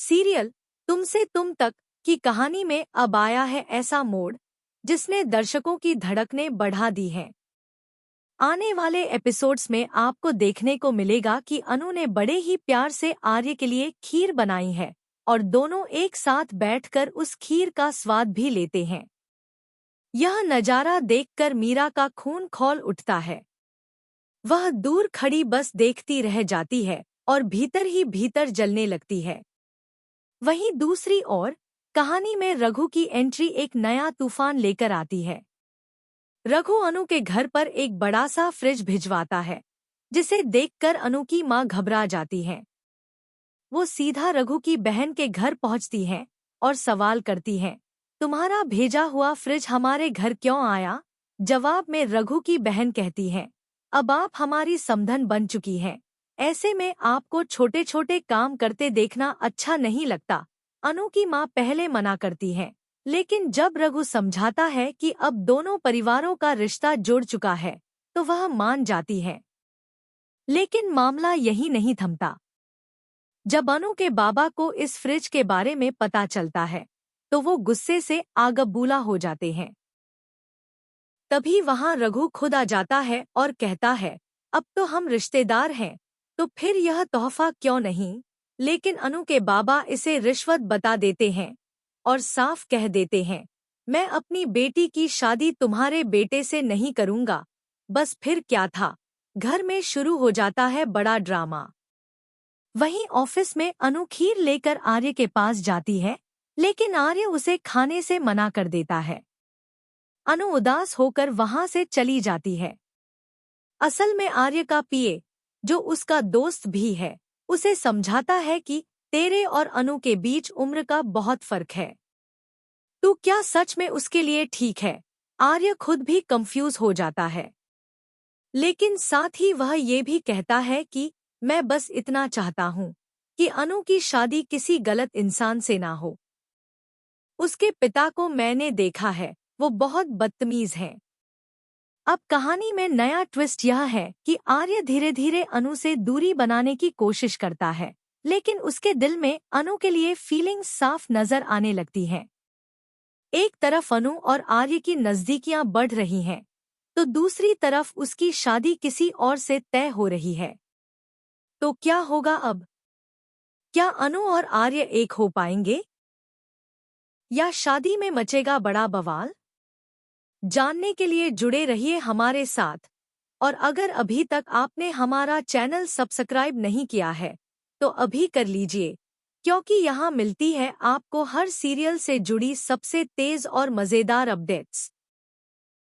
Serial तुमसे तुम तक की कहानी में अब आया है ऐसा मोड़ जिसने दर्शकों की धड़कनें बढ़ा दी हैं। आने वाले एपिसोड्स में आपको देखने को मिलेगा कि अनु ने बड़े ही प्यार से आर्य के लिए खीर बनाई है और दोनों एक साथ बैठकर उस खीर का स्वाद भी लेते हैं। यह नज़ारा देखकर मीरा का खून खौल उठता है। वह दूर खड़ी बस देखती रह जाती है और भीतर ही भीतर जलने लगती है। वहीं दूसरी ओर कहानी में रघु की एंट्री एक नया तूफान लेकर आती है। रघु अनु के घर पर एक बड़ा सा फ्रिज भिजवाता है, जिसे देखकर अनु की मां घबरा जाती है। वो सीधा रघु की बहन के घर पहुंचती है और सवाल करती है, तुम्हारा भेजा हुआ फ्रिज हमारे घर क्यों आया? जवाब में रघु की बहन कहती है, अब आप हमारी समधन बन चुकी हैं, ऐसे में आपको छोटे छोटे काम करते देखना अच्छा नहीं लगता। अनु की मां पहले मना करती है, लेकिन जब रघु समझाता है कि अब दोनों परिवारों का रिश्ता जुड़ चुका है तो वह मान जाती है। लेकिन मामला यही नहीं थमता। जब अनु के बाबा को इस फ्रिज के बारे में पता चलता है तो वो गुस्से से आगबूला हो जाते हैं। तभी वहां रघु खुद आ जाता है और कहता है, अब तो हम रिश्तेदार हैं, तो फिर यह तोहफा क्यों नहीं? लेकिन अनु के बाबा इसे रिश्वत बता देते हैं और साफ कह देते हैं, मैं अपनी बेटी की शादी तुम्हारे बेटे से नहीं करूंगा। बस फिर क्या था, घर में शुरू हो जाता है बड़ा ड्रामा। वहीं ऑफिस में अनु खीर लेकर आर्य के पास जाती है, लेकिन आर्य उसे खाने से मना कर देता है। अनु उदास होकर वहां से चली जाती है। असल में आर्य का पीए, जो उसका दोस्त भी है, उसे समझाता है कि तेरे और अनु के बीच उम्र का बहुत फर्क है। तू क्या सच में उसके लिए ठीक है? आर्य खुद भी कंफ्यूज हो जाता है, लेकिन साथ ही वह ये भी कहता है कि मैं बस इतना चाहता हूँ कि अनु की शादी किसी गलत इंसान से ना हो। उसके पिता को मैंने देखा है, वो बहुत बदतमीज हैं। अब कहानी में नया ट्विस्ट यह है कि आर्य धीरे धीरे अनु से दूरी बनाने की कोशिश करता है, लेकिन उसके दिल में अनु के लिए फीलिंग्स साफ नजर आने लगती हैं। एक तरफ अनु और आर्य की नजदीकियां बढ़ रही हैं, तो दूसरी तरफ उसकी शादी किसी और से तय हो रही है। तो क्या होगा अब? क्या अनु और आर्य एक हो पाएंगे या शादी में मचेगा बड़ा बवाल? जानने के लिए जुड़े रहिए हमारे साथ। और अगर अभी तक आपने हमारा चैनल सब्सक्राइब नहीं किया है तो अभी कर लीजिए, क्योंकि यहाँ मिलती है आपको हर सीरियल से जुड़ी सबसे तेज और मज़ेदार अपडेट्स।